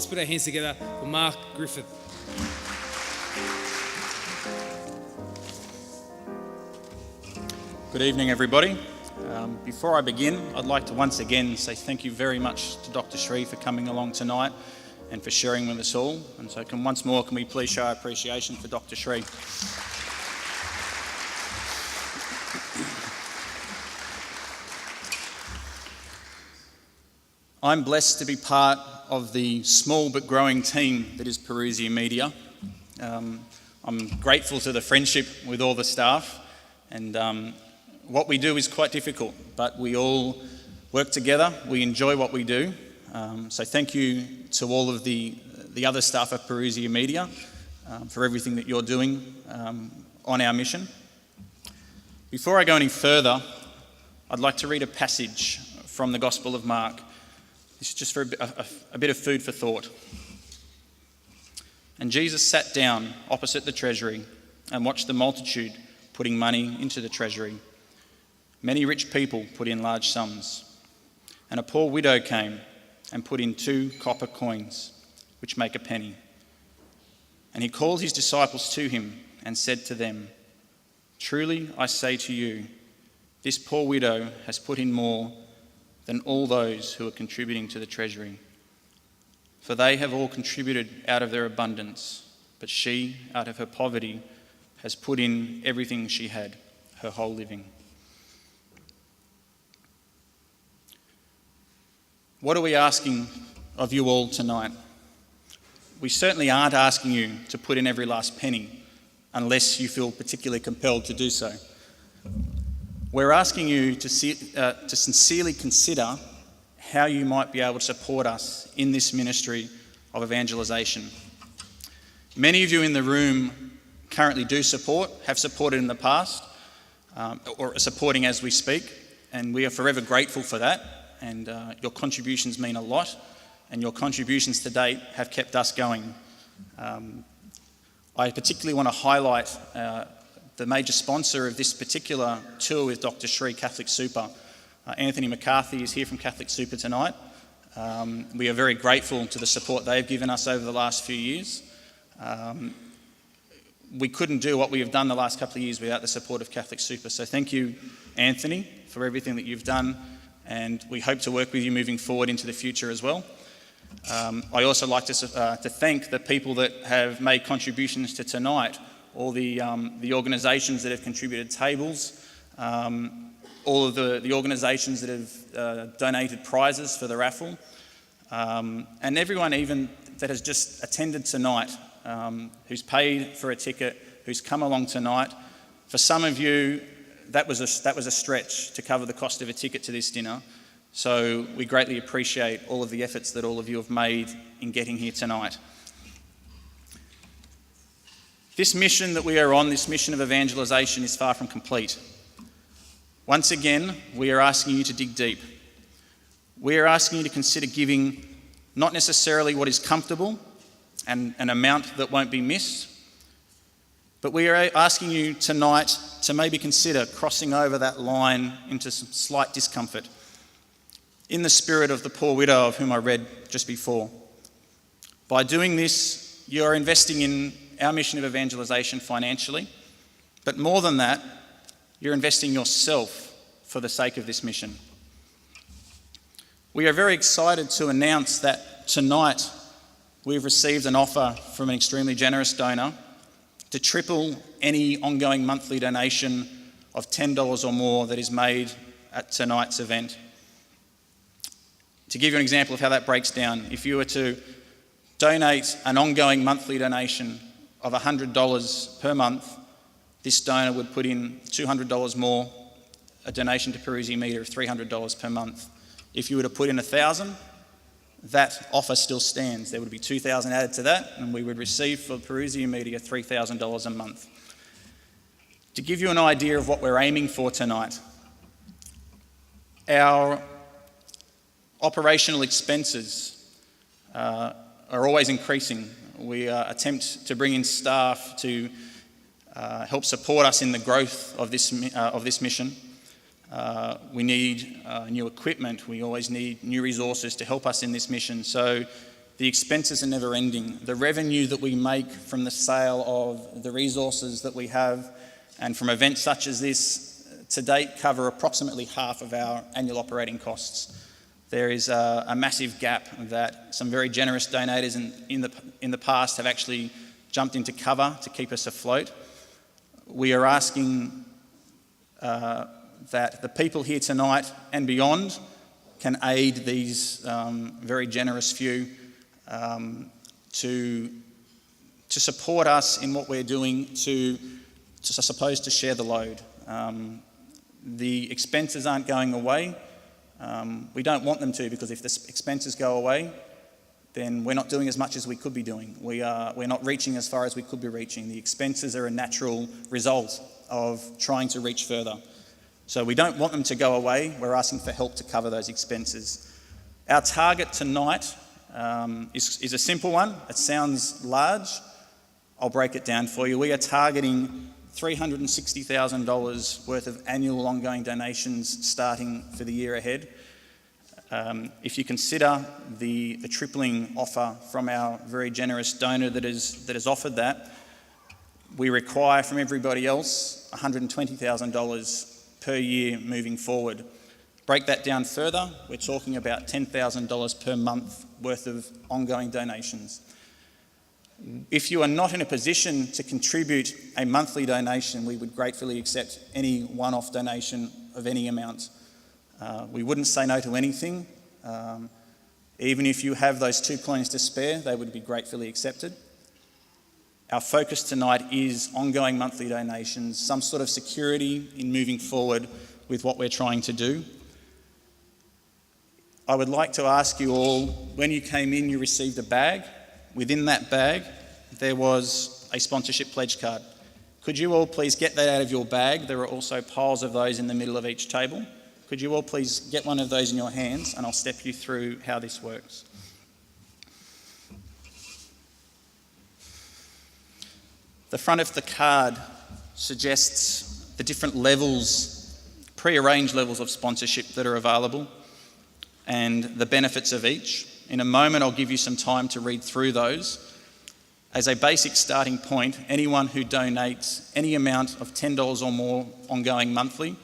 Let's put our hands together for Mark Griffith. Good evening, everybody. Before I begin, I'd like to once again say thank you very much to Dr. Shree for coming along tonight and for sharing with us all. And so can we please show our appreciation for Dr. Shree. I'm blessed to be part of the small but growing team that is Parousia Media. I'm grateful to the friendship with all the staff, and what we do is quite difficult, but we all work together. We enjoy what we do. So thank you to all of the other staff at Parousia Media for everything that you're doing on our mission. Before I go any further, I'd like to read a passage from the Gospel of Mark. This is just for a bit of food for thought. And Jesus sat down opposite the treasury and watched the multitude putting money into the treasury. Many rich people put in large sums, and a poor widow came and put in 2 copper coins, which make a penny. And he called his disciples to him and said to them, "Truly I say to you, this poor widow has put in more than all those who are contributing to the treasury. For they have all contributed out of their abundance, but she, out of her poverty, has put in everything she had, her whole living." What are we asking of you all tonight? We certainly aren't asking you to put in every last penny, unless you feel particularly compelled to do so. We're asking you to sincerely consider how you might be able to support us in this ministry of evangelisation. Many of you in the room currently do support, have supported in the past, or are supporting as we speak, and we are forever grateful for that, and your contributions mean a lot, and your contributions to date have kept us going. I particularly want to highlight the major sponsor of this particular tour with Dr. Shree, Catholic Super. Anthony McCarthy is here from Catholic Super tonight. We are very grateful to the support they've given us over the last few years. We couldn't do what we have done the last couple of years without the support of Catholic Super. So thank you, Anthony, for everything that you've done, and we hope to work with you moving forward into the future as well. I also like to thank the people that have made contributions to tonight, all the organisations that have contributed tables, all of the organisations that have donated prizes for the raffle, and everyone even that has just attended tonight, who's paid for a ticket, who's come along tonight. For some of you, that was a stretch to cover the cost of a ticket to this dinner. So we greatly appreciate all of the efforts that all of you have made in getting here tonight. This mission that we are on, this mission of evangelisation, is far from complete. Once again, we are asking you to dig deep. We are asking you to consider giving not necessarily what is comfortable and an amount that won't be missed, but we are asking you tonight to maybe consider crossing over that line into some slight discomfort, in the spirit of the poor widow of whom I read just before. By doing this, you are investing in our mission of evangelisation financially, but more than that, you're investing yourself for the sake of this mission. We are very excited to announce that tonight we've received an offer from an extremely generous donor to triple any ongoing monthly donation of $10 or more that is made at tonight's event. To give you an example of how that breaks down, if you were to donate an ongoing monthly donation of $100 per month, this donor would put in $200 more, a donation to Parousia Media of $300 per month. If you were to put in $1,000, that offer still stands. There would be $2,000 added to that, and we would receive for Parousia Media $3,000 a month. To give you an idea of what we're aiming for tonight, our operational expenses are always increasing. We attempt to bring in staff to help support us in the growth of this mission. We need new equipment. We always need new resources to help us in this mission. So The expenses are never ending. The revenue that we make from the sale of the resources that we have and from events such as this to date cover approximately half of our annual operating costs. There is a massive gap that some very generous donators in the past have actually jumped into cover to keep us afloat. We are asking that the people here tonight and beyond can aid these very generous few to support us in what we're doing to I suppose, to share the load. The expenses aren't going away. We don't want them to, because if the expenses go away, then we're not doing as much as we could be doing. We're not reaching as far as we could be reaching. The expenses are a natural result of trying to reach further. So we don't want them to go away. We're asking for help to cover those expenses. Our target tonight is a simple one. It sounds large. I'll break it down for you. We are targeting $360,000 worth of annual ongoing donations starting for the year ahead. If you consider the tripling offer from our very generous donor that has offered that, we require from everybody else $120,000 per year moving forward. Break that down further, we're talking about $10,000 per month worth of ongoing donations. If you are not in a position to contribute a monthly donation, we would gratefully accept any one-off donation of any amount. We wouldn't say no to anything. Even if you have those 2 coins to spare, they would be gratefully accepted. Our focus tonight is ongoing monthly donations, some sort of security in moving forward with what we're trying to do. I would like to ask you all, when you came in, you received a bag. Within that bag, there was a sponsorship pledge card. Could you all please get that out of your bag? There are also piles of those in the middle of each table. Could you all please get one of those in your hands, and I'll step you through how this works. The front of the card suggests the different levels, pre-arranged levels of sponsorship that are available and the benefits of each. In a moment, I'll give you some time to read through those. As a basic starting point, anyone who donates any amount of $10 or more ongoing monthly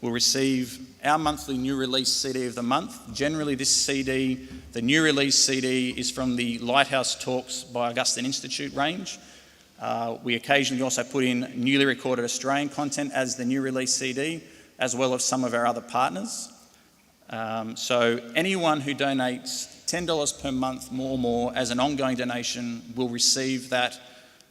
will receive our monthly new release CD of the month. Generally, this CD, the new release CD, is from the Lighthouse Talks by Augustine Institute range. We occasionally also put in newly recorded Australian content as the new release CD, as well as some of our other partners. So anyone who donates $10 per month or more as an ongoing donation will receive that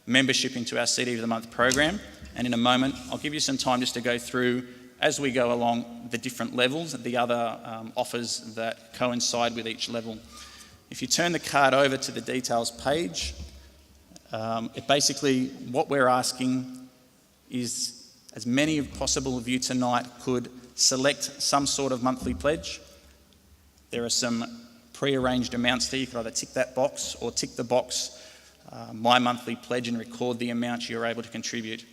membership into our CD of the Month program. And in a moment, I'll give you some time just to go through, as we go along, the different levels, the other offers that coincide with each level. If you turn the card over to the details page, basically what we're asking is as many as possible of you tonight could select some sort of monthly pledge. There are some pre-arranged amounts there. You could either tick that box or tick the box, my monthly pledge, and record the amount you're able to contribute.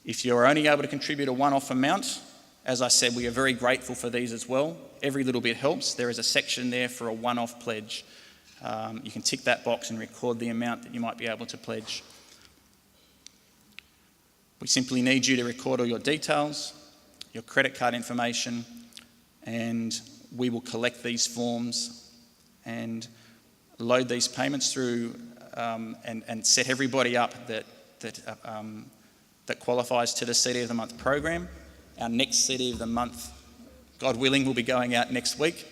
If you're only able to contribute a one-off amount, as I said, we are very grateful for these as well. Every little bit helps. There is a section there for a one-off pledge. You can tick that box and record the amount that you might be able to pledge. We simply need you to record all your details, your credit card information, and we will collect these forms and load these payments through and set everybody up that qualifies to the CD of the Month program. Our next CD of the Month, God willing, will be going out next week.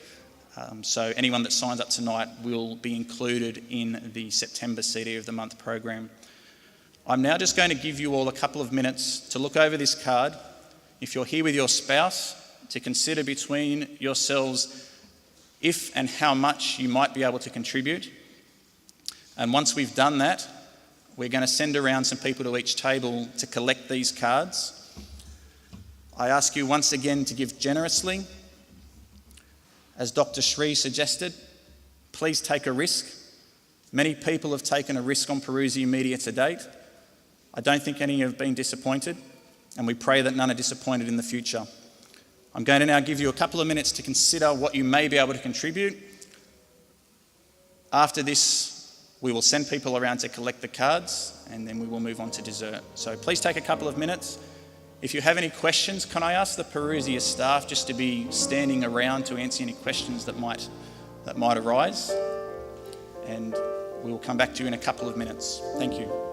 So anyone that signs up tonight will be included in the September CD of the Month program. I'm now just going to give you all a couple of minutes to look over this card. If you're here with your spouse, to consider between yourselves if and how much you might be able to contribute. And once we've done that, we're going to send around some people to each table to collect these cards. I ask you once again to give generously. As Dr. Shree suggested, please take a risk. Many people have taken a risk on Parousia Media to date. I don't think any have been disappointed, and we pray that none are disappointed in the future. I'm going to now give you a couple of minutes to consider what you may be able to contribute. After this, we will send people around to collect the cards, and then we will move on to dessert. So please take a couple of minutes. If you have any questions, can I ask the Perusia staff just to be standing around to answer any questions that might arise? And we will come back to you in a couple of minutes. Thank you.